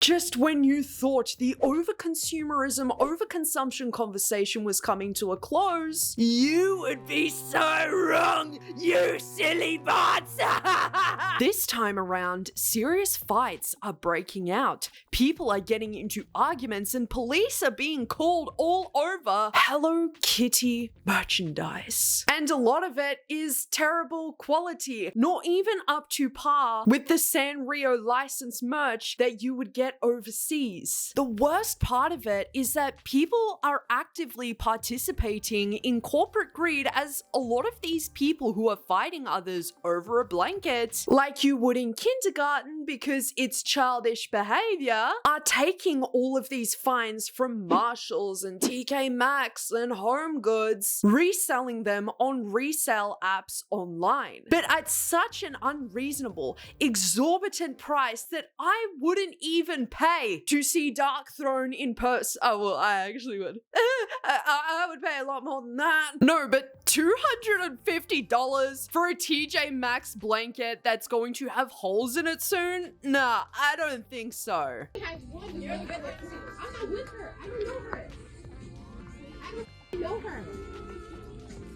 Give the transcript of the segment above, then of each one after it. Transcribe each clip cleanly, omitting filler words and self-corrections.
Just when you thought the overconsumerism, overconsumption conversation was coming to a close, you would be so wrong, you silly bots! This time around, serious fights are breaking out. People are getting into arguments and police are being called all over Hello Kitty merchandise. And a lot of it is terrible quality, not even up to par with the Sanrio licensed merch that you would get overseas. The worst part of it is that people are actively participating in corporate greed, as a lot of these people who are fighting others over a blanket, like you would in kindergarten because it's childish behavior, are taking all of these fines from Marshalls and TK Maxx and Home Goods, reselling them on resale apps online, but at such an unreasonable, exorbitant price that I wouldn't even pay to see Dark Throne in person. Oh, well, I actually would. I would pay a lot more than that. No, but $250 for a TJ Maxx blanket that's going to have holes in it soon? Nah, I don't think so. I'm not with her. I don't know her. I don't know her.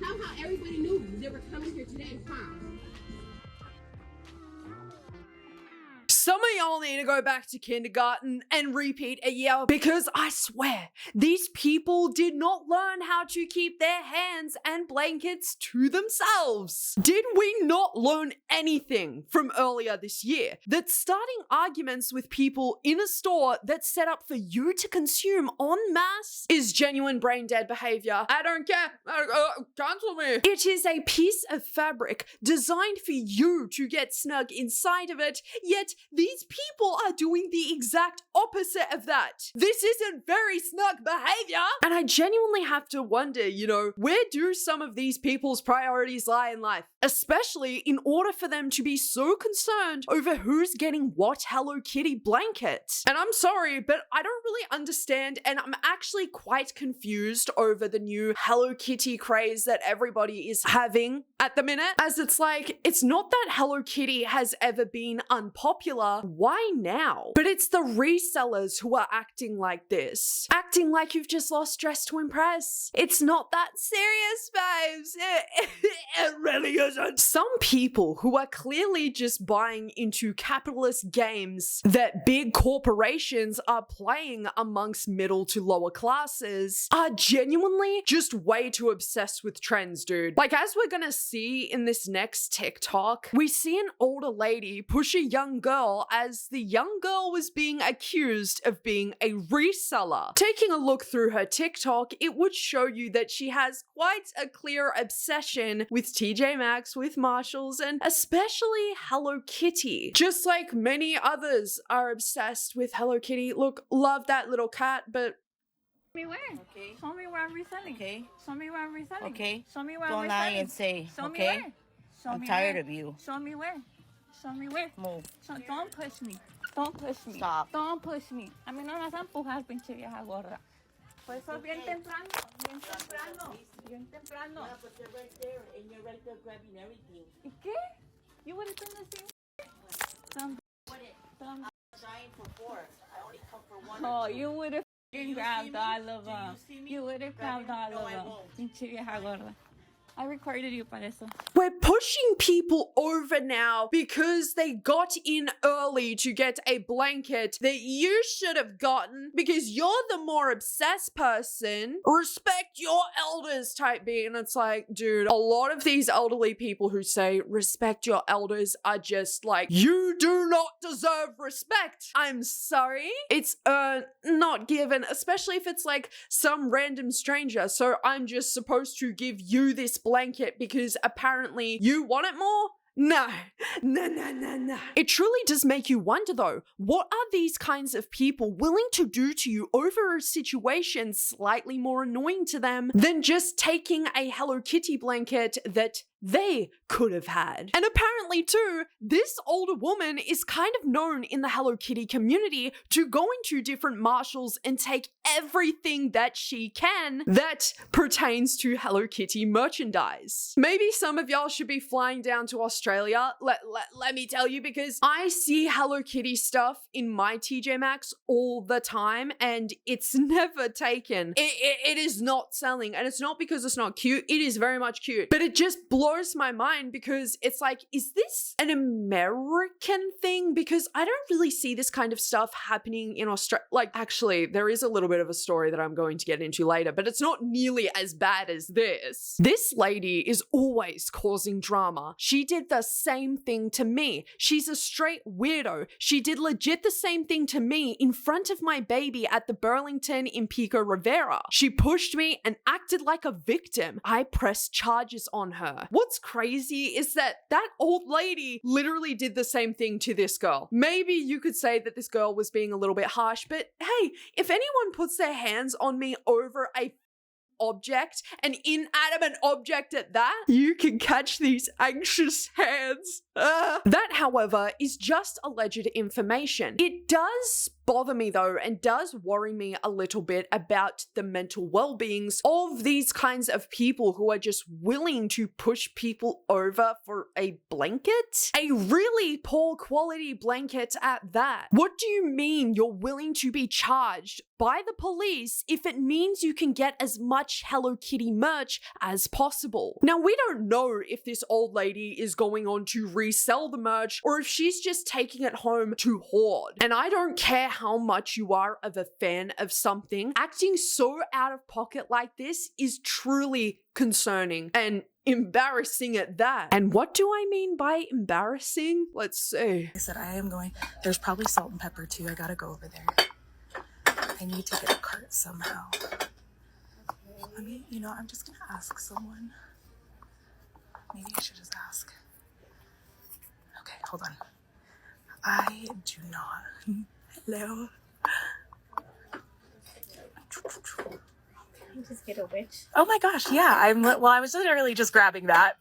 Somehow everybody knew they were coming here today and found. Some of y'all need to go back to kindergarten and repeat a year, because I swear, these people did not learn how to keep their hands and blankets to themselves. Did we not learn anything from earlier this year? That starting arguments with people in a store that's set up for you to consume en masse is genuine brain dead behavior. I don't care. Cancel me. It is a piece of fabric designed for you to get snug inside of it, yet these people are doing the exact opposite of that. This isn't very snug behavior. And I genuinely have to wonder, where do some of these people's priorities lie in life? Especially in order for them to be so concerned over who's getting what Hello Kitty blanket. And I'm sorry, but I don't really understand, and I'm actually quite confused over the new Hello Kitty craze that everybody is having at the minute. As it's like, it's not that Hello Kitty has ever been unpopular. Why now? But it's the resellers who are acting like this. Acting like you've just lost Dress to Impress. It's not that serious, babes. It really isn't. Some people who are clearly just buying into capitalist games that big corporations are playing amongst middle to lower classes are genuinely just way too obsessed with trends, dude. Like, as we're gonna see in this next TikTok, we see an older lady push a young girl as the young girl was being accused of being a reseller. Taking a look through her TikTok, it would show you that she has quite a clear obsession with TJ Maxx, with Marshalls, and especially Hello Kitty. Just like many others are obsessed with Hello Kitty. Look, love that little cat, but Show me where. Okay. Show me where I'm reselling. Okay. Show me where I'm reselling. Okay. Show me where Don't I'm lie reselling. and say, Show me okay? where. Show I'm me tired where. of you. Show me where. Show me where. Move. Don't push me. Don't push me. Stop. Don't push me. A mí no me vas a empujar, pinche vieja gorda. Por eso bien temprano. Bien temprano. Bien temprano. Yeah, but they're right there, and you're right there grabbing everything. ¿Y qué? You would have done the same. Some. Some. Trying for 4. I only come for 1. Oh, you would have grabbed all of Do them. you see me? You would have grabbed all No, of I them. won't. Pinche vieja gorda. I recorded you para eso. we're pushing people over now because they got in early to get a blanket that you should have gotten because you're the more obsessed person. Respect your elders type beat. And it's like, dude, a lot of these elderly people who say respect your elders are just like, you do not deserve respect. I'm sorry. It's not given, especially if it's like some random stranger. So I'm just supposed to give you this blanket because apparently you want it more? No. It truly does make you wonder though, what are these kinds of people willing to do to you over a situation slightly more annoying to them than just taking a Hello Kitty blanket that they could have had. And apparently too, this older woman is kind of known in the Hello Kitty community to go into different Marshalls and take everything that she can that pertains to Hello Kitty merchandise. Maybe some of y'all should be flying down to Australia, let me tell you, because I see Hello Kitty stuff in my TJ Maxx all the time and it's never taken. It is not selling, and it's not because it's not cute. It is very much cute, but it just blows my mind because it's like, is this an American thing? Because I don't really see this kind of stuff happening in Australia. Like, actually, there is a little bit of a story that I'm going to get into later, but it's not nearly as bad as this. This lady is always causing drama. She did the same thing to me. She's a straight weirdo. She did legit the same thing to me in front of my baby at the Burlington in Pico Rivera. She pushed me and acted like a victim. I pressed charges on her. What's crazy is that that old lady literally did the same thing to this girl. Maybe you could say that this girl was being a little bit harsh, but hey, if anyone puts their hands on me over a object, an inanimate object at that, you can catch these anxious hands. That, however, is just alleged information. It does bother me though, and does worry me a little bit about the mental well-beings of these kinds of people who are just willing to push people over for a blanket. A really poor quality blanket at that. What do you mean you're willing to be charged by the police if it means you can get as much Hello Kitty merch as possible? Now, we don't know if this old lady is going on to resell the merch or if she's just taking it home to hoard. And I don't care how much you are of a fan of something, acting so out of pocket like this is truly concerning and embarrassing at that. And what do I mean by embarrassing? Let's see. I said I am going. There's probably salt and pepper too. I gotta go over there. I need to get a cart somehow. Let me, I'm just gonna ask someone. Maybe I should just ask. Okay, hold on. I do not. Hello. You just get a witch. Oh my gosh, yeah. I was literally just grabbing that.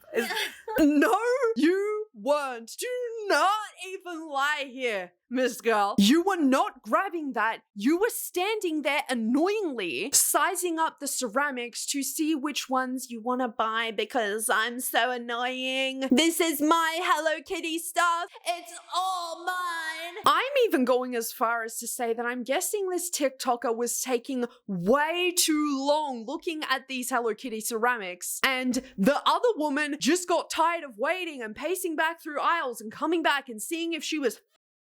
No, you weren't. Do not even lie here, Miss Girl. You were not grabbing that. You were standing there annoyingly sizing up the ceramics to see which ones you want to buy because I'm so annoying. This is my Hello Kitty stuff. It's all mine. I'm even going as far as to say that I'm guessing this TikToker was taking way too long looking at these Hello Kitty ceramics, and the other woman just got tired of waiting and pacing back through aisles and coming back and seeing if she was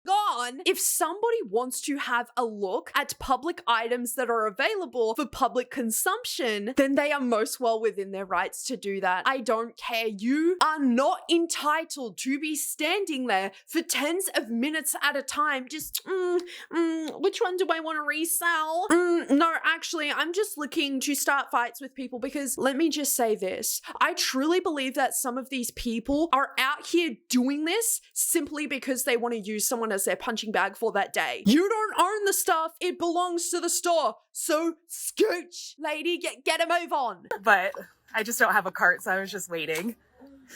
gone. If somebody wants to have a look at public items that are available for public consumption, then they are most well within their rights to do that. I don't care. You are not entitled to be standing there for tens of minutes at a time just, which one do I want to resell? No, actually, I'm just looking to start fights with people because let me just say this. I truly believe that some of these people are out here doing this simply because they want to use someone as their punching bag for that day. You don't own the stuff. It belongs to the store. So scooch, lady, get a move on. But I just don't have a cart, so I was just waiting.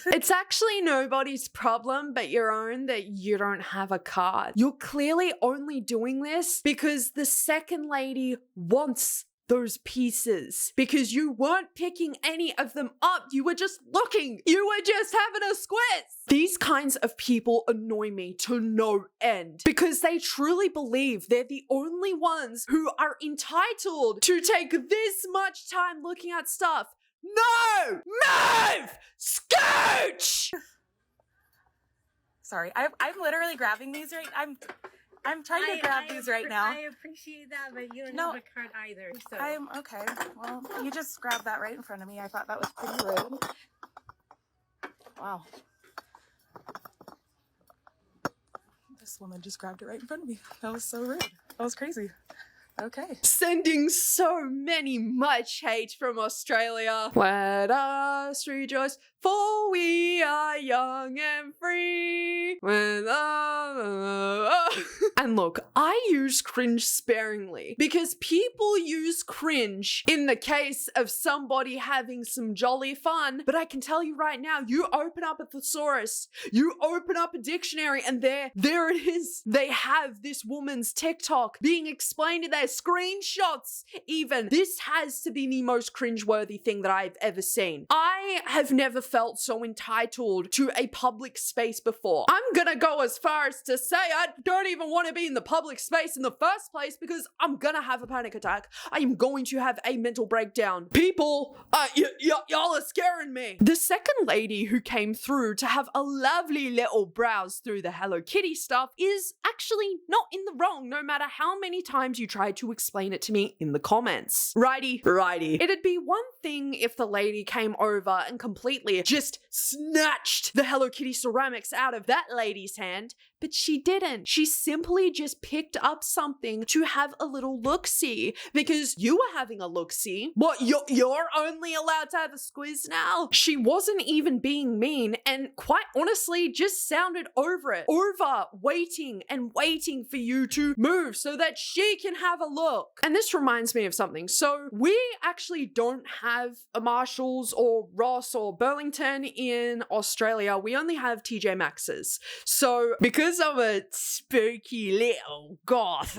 It's actually nobody's problem but your own that you don't have a card. You're clearly only doing this because the second lady wants those pieces, because you weren't picking any of them up. You were just looking. You were just having a squiz. These kinds of people annoy me to no end because they truly believe they're the only ones who are entitled to take this much time looking at stuff. No! Move! Scooch! Sorry, I'm literally grabbing these right. I'm trying to grab these right now. I appreciate that, but you don't have a card either. So I'm okay. Well, you just grabbed that right in front of me. I thought that was pretty rude. Wow. This woman just grabbed it right in front of me. That was so rude. That was crazy. Okay. Sending so many much hate from Australia. Let us rejoice, for we are young and free. And look, I use cringe sparingly because people use cringe in the case of somebody having some jolly fun. But I can tell you right now, you open up a thesaurus, you open up a dictionary, and there it is. They have this woman's TikTok being explained in their screenshots even. This has to be the most cringeworthy thing that I've ever seen. I have never felt so entitled to a public space before. I'm gonna go as far as to say I don't even want to be in the public space in the first place because I'm gonna have a panic attack. I am going to have a mental breakdown. People, y'all are scaring me. The second lady who came through to have a lovely little browse through the Hello Kitty stuff is actually not in the wrong, no matter how many times you try to explain it to me in the comments. Righty. It'd be one thing if the lady came over and completely just snatched the Hello Kitty ceramics out of that lady's hand, but she didn't. She simply just picked up something to have a little look-see because you were having a look-see. What, you're only allowed to have a squiz now? She wasn't even being mean and quite honestly just sounded over it. Over waiting and waiting for you to move so that she can have a look. And this reminds me of something. So we actually don't have a Marshalls or Ross or Burlington in Australia. We only have TJ Maxx's. So because I'm a spooky little goth,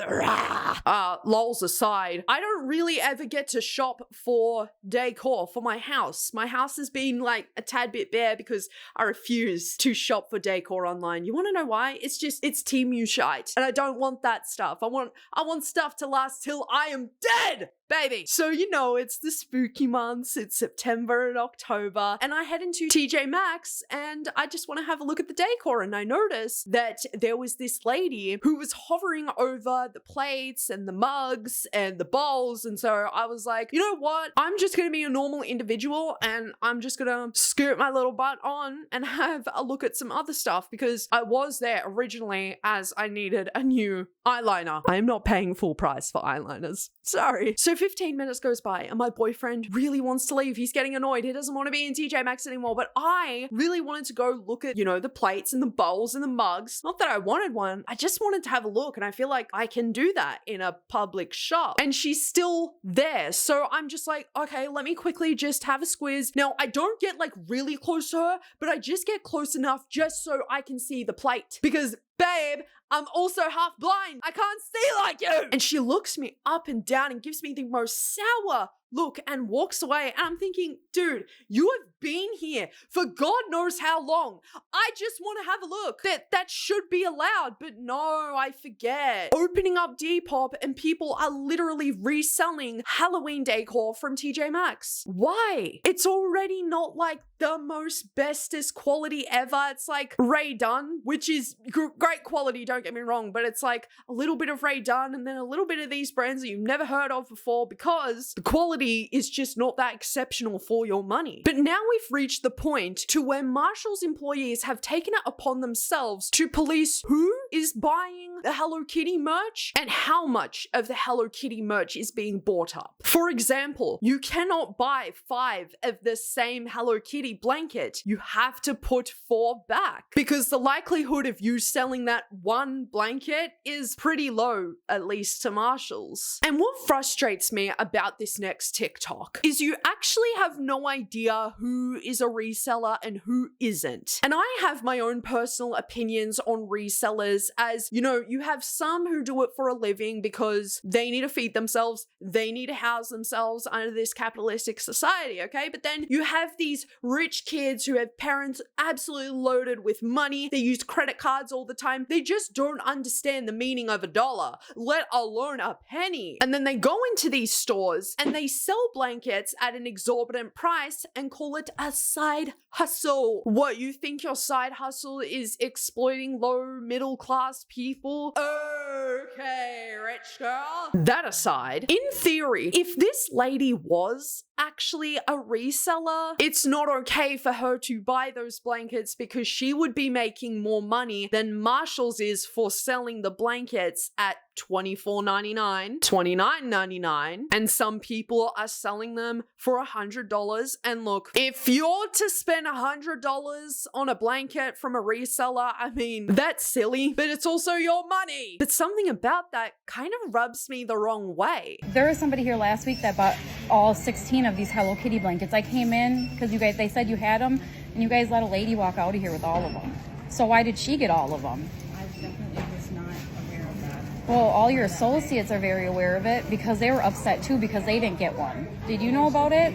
lols aside, I don't really ever get to shop for decor for my house. My house has been like a tad bit bare because I refuse to shop for decor online. You want to know why? It's Temu shite, and I don't want that stuff. I want stuff to last till I am dead, baby. So you know, it's the spooky months. It's September and October, and I head into TJ Maxx and I just want to have a look at the decor, and I noticed that there was this lady who was hovering over the plates and the mugs and the bowls, and so I was like, you know what? I'm just gonna be a normal individual and I'm just gonna scoot my little butt on and have a look at some other stuff because I was there originally as I needed a new eyeliner. I am not paying full price for eyeliners. Sorry. So 15 minutes goes by and my boyfriend really wants to leave. He's getting annoyed. He doesn't want to be in TJ Maxx anymore, but I really wanted to go look at, you know, the plates and the bowls and the mugs. Not that I wanted one. I just wanted to have a look, and I feel like I can do that in a public shop. And she's still there. So I'm just like, okay, let me quickly just have a squiz. Now, I don't get like really close to her, but I just get close enough just so I can see the plate because babe, I'm also half blind. I can't see like you. And she looks me up and down and gives me the most sour look and walks away. And I'm thinking, dude, you have been here for God knows how long. I just want to have a look. That should be allowed, but no, I forget. Opening up Depop and people are literally reselling Halloween decor from TJ Maxx. Why? It's already not like the most bestest quality ever. It's like Ray Dunn, which is great quality, don't get me wrong, but it's like a little bit of Ray Dunn and then a little bit of these brands that you've never heard of before because the quality is just not that exceptional for your money. But now we've reached the point to where Marshalls employees have taken it upon themselves to police who is buying the Hello Kitty merch and how much of the Hello Kitty merch is being bought up. For example, you cannot buy 5 of the same Hello Kitty blanket. You have to put 4 back because the likelihood of you selling that one blanket is pretty low, at least to Marshalls. And what frustrates me about this next TikTok is you actually have no idea who is a reseller and who isn't. And I have my own personal opinions on resellers, as you know, you have some who do it for a living because they need to feed themselves, they need to house themselves under this capitalistic society, okay? But then you have these rich kids who have parents absolutely loaded with money, they use credit cards all the time, they just don't understand the meaning of a dollar, let alone a penny. And then they go into these stores and they sell blankets at an exorbitant price and call it a side hustle. What, you think your side hustle is exploiting low middle class people? Oh, Okay, rich girl. That aside, in theory, if this lady was actually a reseller, it's not okay for her to buy those blankets because she would be making more money than Marshalls is for selling the blankets at $24.99, $29.99, and some people are selling them for $100. And look, if you're to spend $100 on a blanket from a reseller, I mean, that's silly, but it's also your money. But something about that kind of rubs me the wrong way. There was somebody here last week that bought all 16 of these Hello Kitty blankets. I came in because they said you had them, and you guys let a lady walk out of here with all of them. So why did she get all of them? I definitely was not aware of that. Well, all your associates are very aware of it because they were upset too because they didn't get one. Did you know about it?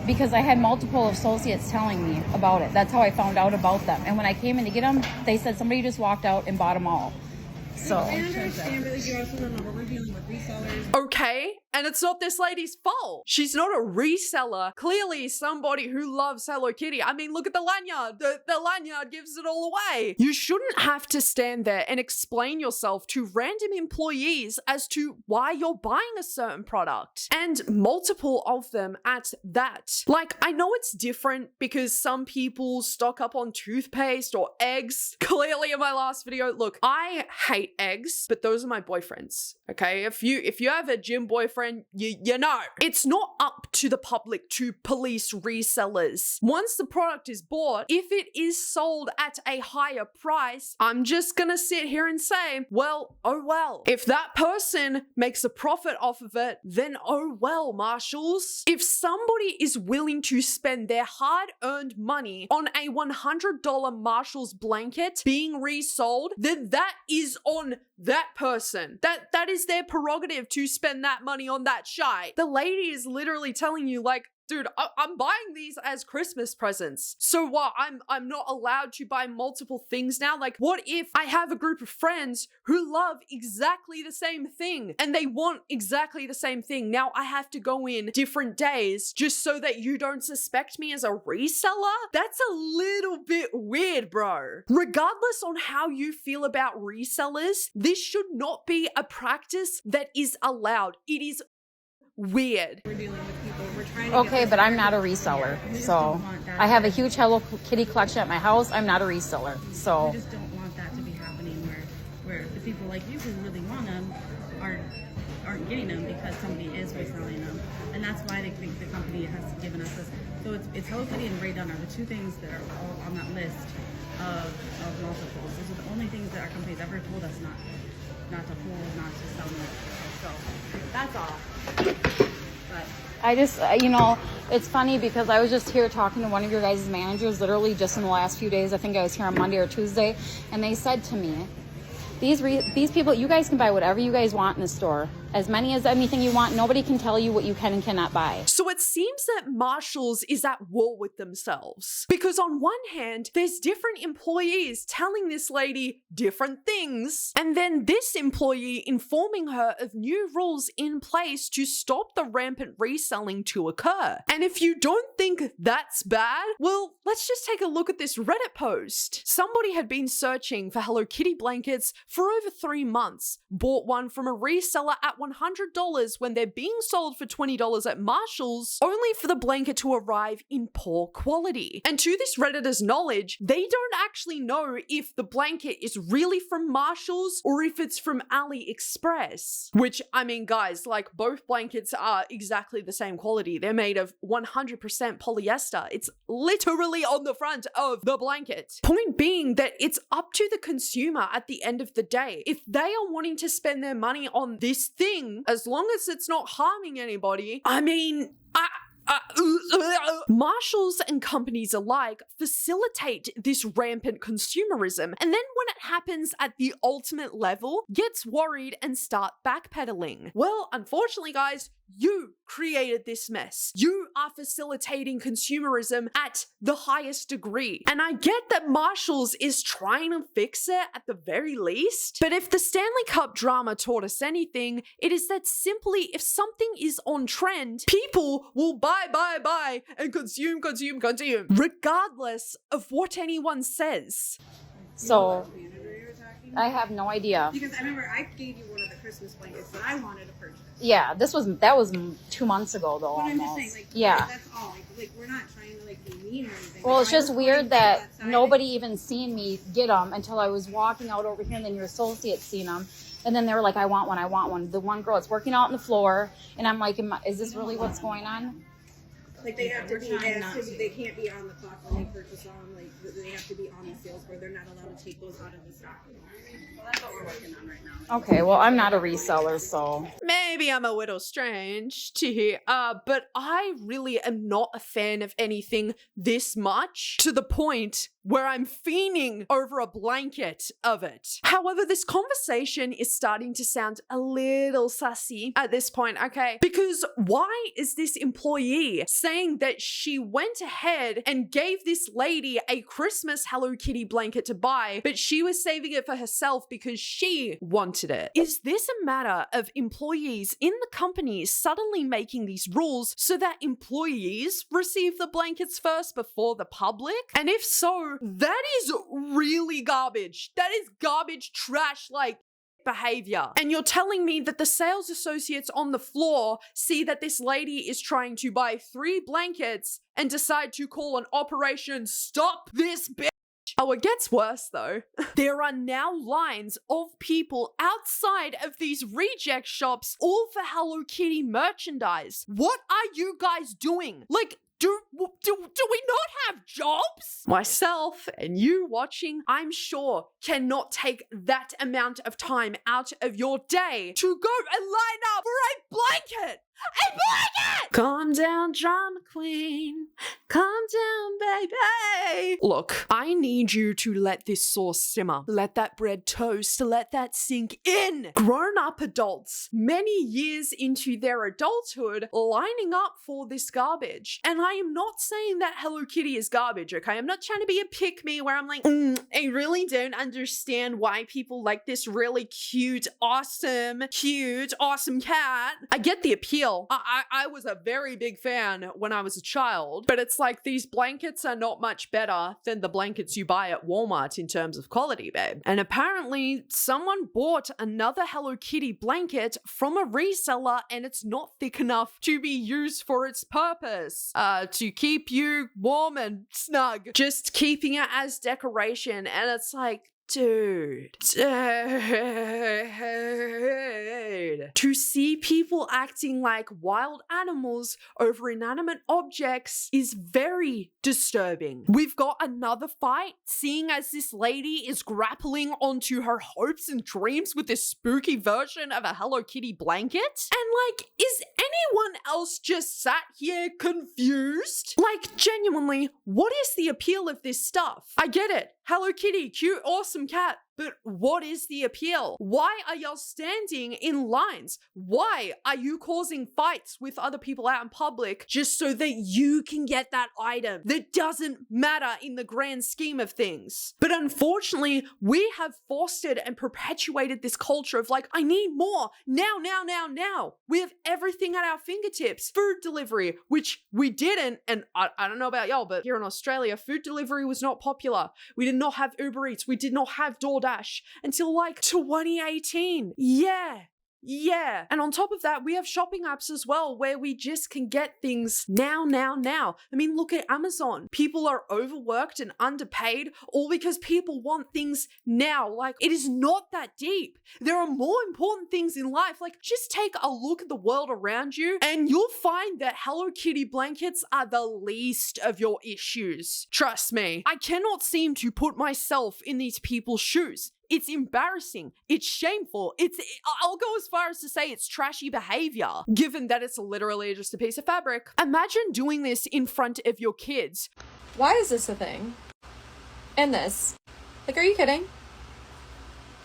Because I had multiple associates telling me about it. That's how I found out about them. And when I came in to get them, they said somebody just walked out and bought them all. So I understand, but you also remember we're dealing with resellers. Okay, and it's not this lady's fault. She's not a reseller. Clearly somebody who loves Hello Kitty. I mean, look at the lanyard. The lanyard gives it all away. You shouldn't have to stand there and explain yourself to random employees as to why you're buying a certain product. And multiple of them at that. Like, I know it's different because some people stock up on toothpaste or eggs. Clearly in my last video, look, I hate eggs, but those are my boyfriends. Okay, if you have a gym boyfriend, you know. It's not up to the public to police resellers. Once the product is bought, if it is sold at a higher price, I'm just gonna sit here and say, well, oh well. If that person makes a profit off of it, then oh well, Marshalls. If somebody is willing to spend their hard-earned money on a $100 Marshalls blanket being resold, then that is on that person. That is their prerogative to spend that money on that shite. The lady is literally telling you, like, dude, I'm buying these as Christmas presents. So what? I'm not allowed to buy multiple things now? Like, what if I have a group of friends who love exactly the same thing and they want exactly the same thing? Now I have to go in different days just so that you don't suspect me as a reseller? That's a little bit weird, bro. Regardless on how you feel about resellers, this should not be a practice that is allowed. It is weird. We're dealing with people. We're trying to okay, but I'm not a reseller. So I have a huge Hello Kitty collection at my house. I'm not a reseller. So We just don't want that to be happening where the people like you who really want them aren't getting them because somebody is reselling them. And that's why they think the company has given us this. So it's Hello Kitty and Ray Dunn are the two things that are all on that list of multiples. Those are the only things that our company's ever told us not to hold, not to sell them. So that's all. But I just, it's funny because I was just here talking to one of your guys' managers literally just in the last few days. I think I was here on Monday or Tuesday, and they said to me, these people, you guys can buy whatever you guys want in the store. As many as anything you want. Nobody can tell you what you can and cannot buy. So it seems that Marshalls is at war with themselves. Because on one hand, there's different employees telling this lady different things. And then this employee informing her of new rules in place to stop the rampant reselling to occur. And if you don't think that's bad, well, let's just take a look at this Reddit post. Somebody had been searching for Hello Kitty blankets for over 3 months, bought one from a reseller at $100 when they're being sold for $20 at Marshalls, only for the blanket to arrive in poor quality. And to this Redditor's knowledge, they don't actually know if the blanket is really from Marshalls or if it's from AliExpress. Which, I mean, guys, like, both blankets are exactly the same quality. They're made of 100% polyester. It's literally on the front of the blanket. Point being that it's up to the consumer at the end of the day. If they are wanting to spend their money on this thing, as long as it's not harming anybody, I mean, Marshalls and companies alike facilitate this rampant consumerism, and then when it happens at the ultimate level, gets worried and start backpedaling. Well, unfortunately, guys, you created this mess. You are facilitating consumerism at the highest degree. And I get that Marshalls is trying to fix it at the very least, but if the Stanley Cup drama taught us anything, it is that simply if something is on trend, people will buy, and consume, regardless of what anyone says. So I have no idea. Because I remember I gave you one of the Christmas blankets that I wanted to purchase. Yeah, that was 2 months ago though. But I'm Almost. just saying, like, yeah. that's all. Like, we're not trying to like be mean or anything. Well, it's I just was weird going that outside. nobody even seen me get them until I was walking out over here, and then your associates seen them. And then they were like, I want one. The one girl that's working out on the floor, and I'm like, is this really what's going on? Like, they have to be asked, they can't be on the clock when they purchase them. Like, they have to be on the sales floor. They're not allowed to take those out of the stock. Well, that's what we're working on right now. Okay, well, I'm not a reseller, so. Maybe I'm a little strange to hear, but I really am not a fan of anything this much to the point where I'm fiending over a blanket of it. However, this conversation is starting to sound a little sussy at this point, okay? Because why is this employee saying that she went ahead and gave this lady a Christmas Hello Kitty blanket to buy, but she was saving it for herself because she wanted it? Is this a matter of employees in the company suddenly making these rules so that employees receive the blankets first before the public? And if so, that is really garbage. That is garbage trash like behavior. And you're telling me that the sales associates on the floor see that this lady is trying to buy 3 blankets and decide to call an Operation Stop This Bitch. Oh, it gets worse though. There are now lines of people outside of these reject shops, all for Hello Kitty merchandise. What are you guys doing? Like, do we not have jobs? Myself and you watching, I'm sure, cannot take that amount of time out of your day to go and line up for a blanket. A blanket! Calm down, drama queen. Calm down, baby. Look, I need you to let this sauce simmer. Let that bread toast. Let that sink in. Grown-up adults, many years into their adulthood, lining up for this garbage. And I am not saying that Hello Kitty is garbage, okay? I'm not trying to be a pick-me where I'm like, I really don't understand why people like this really cute, awesome cat. I get the appeal. I was a very big fan when I was a child, but it's like these blankets are not much better than the blankets you buy at Walmart in terms of quality, babe. And apparently someone bought another Hello Kitty blanket from a reseller and it's not thick enough to be used for its purpose, to keep you warm and snug. Just keeping it as decoration, and it's like, Dude. To see people acting like wild animals over inanimate objects is very disturbing. We've got another fight, seeing as this lady is grappling onto her hopes and dreams with this spooky version of a Hello Kitty blanket. And like, is anyone else just sat here confused? Like, genuinely, what is the appeal of this stuff? I get it. Hello Kitty, cute, awesome cat. But what is the appeal? Why are y'all standing in lines? Why are you causing fights with other people out in public just so that you can get that item that doesn't matter in the grand scheme of things? But unfortunately, we have fostered and perpetuated this culture of like, I need more now. We have everything at our fingertips. Food delivery, which we didn't, and I don't know about y'all, but here in Australia, food delivery was not popular. We did not have Uber Eats. We did not have DoorDash until like 2018. Yeah. And on top of that, we have shopping apps as well where we just can get things now. I mean, look at Amazon. People are overworked and underpaid all because people want things now. Like, it is not that deep. There are more important things in life. Like, just take a look at the world around you and you'll find that Hello Kitty blankets are the least of your issues. Trust me. I cannot seem to put myself in these people's shoes. It's embarrassing. It's shameful. I'll go as far as to say it's trashy behavior, given that it's literally just a piece of fabric. Imagine doing this in front of your kids. Why is this a thing? And this. Like, are you kidding?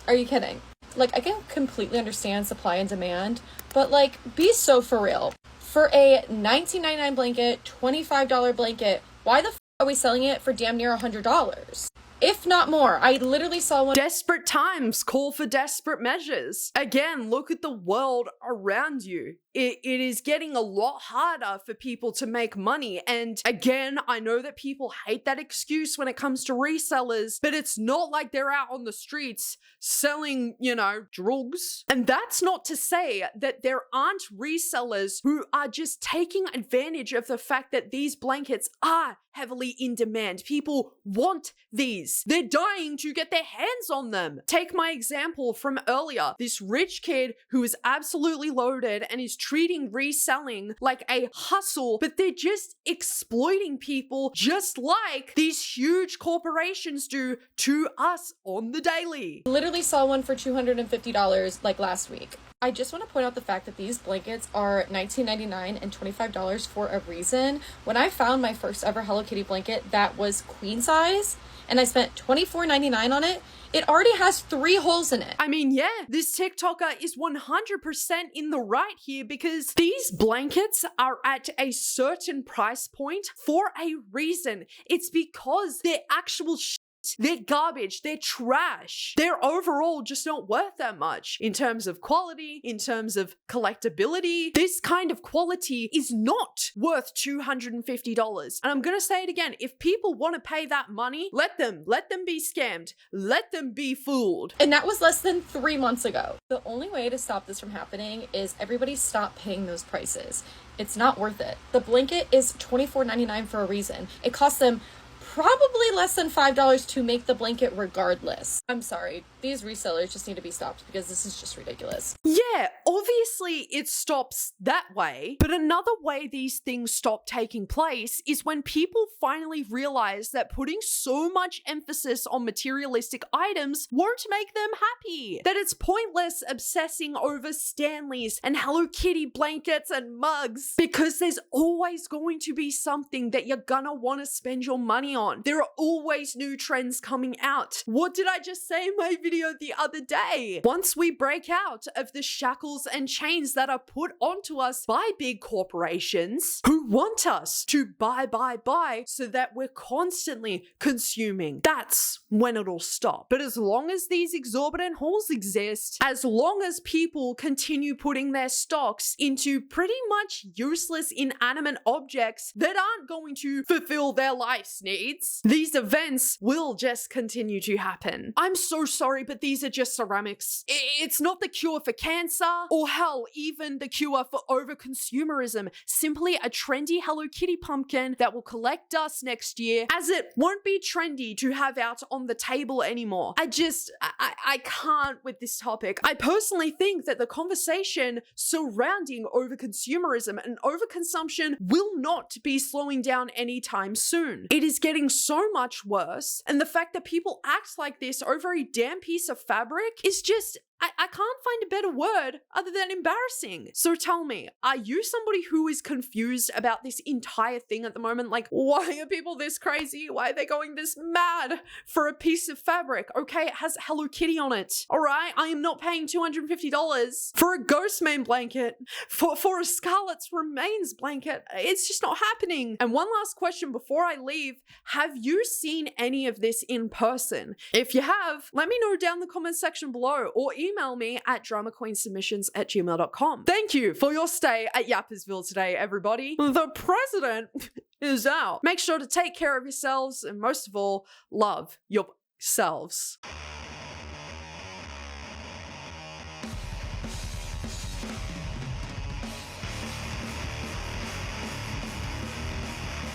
Are you kidding? Like, I can completely understand supply and demand, but like, be so for real. For a $19.99 blanket, $25 blanket, why the f are we selling it for damn near $100? if not more. I literally saw one. Desperate times call for desperate measures. Again, look at the world around you. It is getting a lot harder for people to make money. And again, I know that people hate that excuse when it comes to resellers, but it's not like they're out on the streets selling, drugs. And that's not to say that there aren't resellers who are just taking advantage of the fact that these blankets are heavily in demand. People want these. They're dying to get their hands on them. Take my example from earlier. This rich kid who is absolutely loaded and is treating reselling like a hustle, but they're just exploiting people just like these huge corporations do to us on the daily. Literally saw one for $250 like last week. I just want to point out the fact that these blankets are $19.99 and $25 for a reason. When I found my first ever Hello Kitty blanket that was queen size and I spent $24.99 on it, it already has 3 holes in it. I mean, yeah, this TikToker is 100% in the right here because these blankets are at a certain price point for a reason. It's because they're actual they're garbage, they're trash. They're overall just not worth that much in terms of quality, in terms of collectability. This kind of quality is not worth $250. And I'm gonna say it again, if people want to pay that money, let them be scammed. Let them be fooled. And that was less than 3 months ago. The only way to stop this from happening is everybody stop paying those prices. It's not worth it. The blanket is $24.99 for a reason. It costs them probably less than $5 to make the blanket regardless. I'm sorry, these resellers just need to be stopped because this is just ridiculous. Yeah, obviously it stops that way, but another way these things stop taking place is when people finally realize that putting so much emphasis on materialistic items won't make them happy. That it's pointless obsessing over Stanleys and Hello Kitty blankets and mugs because there's always going to be something that you're gonna want to spend your money on. There are always new trends coming out. What did I just say in my video the other day? Once we break out of the shackles and chains that are put onto us by big corporations who want us to buy so that we're constantly consuming, that's when it'll stop. But as long as these exorbitant hauls exist, as long as people continue putting their stocks into pretty much useless inanimate objects that aren't going to fulfill their life's needs, these events will just continue to happen. I'm so sorry, but these are just ceramics. It's not the cure for cancer, or hell, even the cure for overconsumerism. Simply a trendy Hello Kitty pumpkin that will collect dust next year, as it won't be trendy to have out on the table anymore. I can't with this topic. I personally think that the conversation surrounding overconsumerism and overconsumption will not be slowing down anytime soon. It is getting so much worse, and the fact that people act like this over a damn piece of fabric is just, I can't find a better word other than embarrassing. So tell me, are you somebody who is confused about this entire thing at the moment? Like, why are people this crazy? Why are they going this mad for a piece of fabric? Okay, it has Hello Kitty on it. All right, I am not paying $250 for a Ghostman blanket, for a Scarlet's Remains blanket. It's just not happening. And one last question before I leave, have you seen any of this in person? If you have, let me know down in the comment section below, or email me at dramaqueensubmissions@gmail.com. Thank you for your stay at Yappersville today, everybody. The president is out. Make sure to take care of yourselves and most of all, love yourselves.